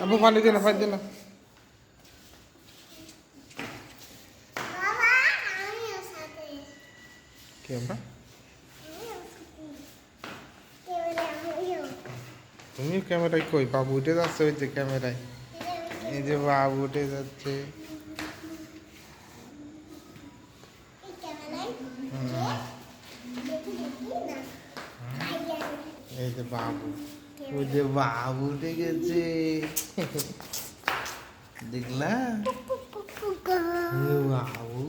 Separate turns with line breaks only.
আবু পানি দে না, পানি দে না। ক্যামেরা তুমি ক্যামেরায় কই? বাবু উঠে যাচ্ছে ওই যে ক্যামেরায়। এই যে বাবু উঠে যাচ্ছে। এই যে বাবু, ওই যে বাবু উঠে গেছে। দেখলা বাবু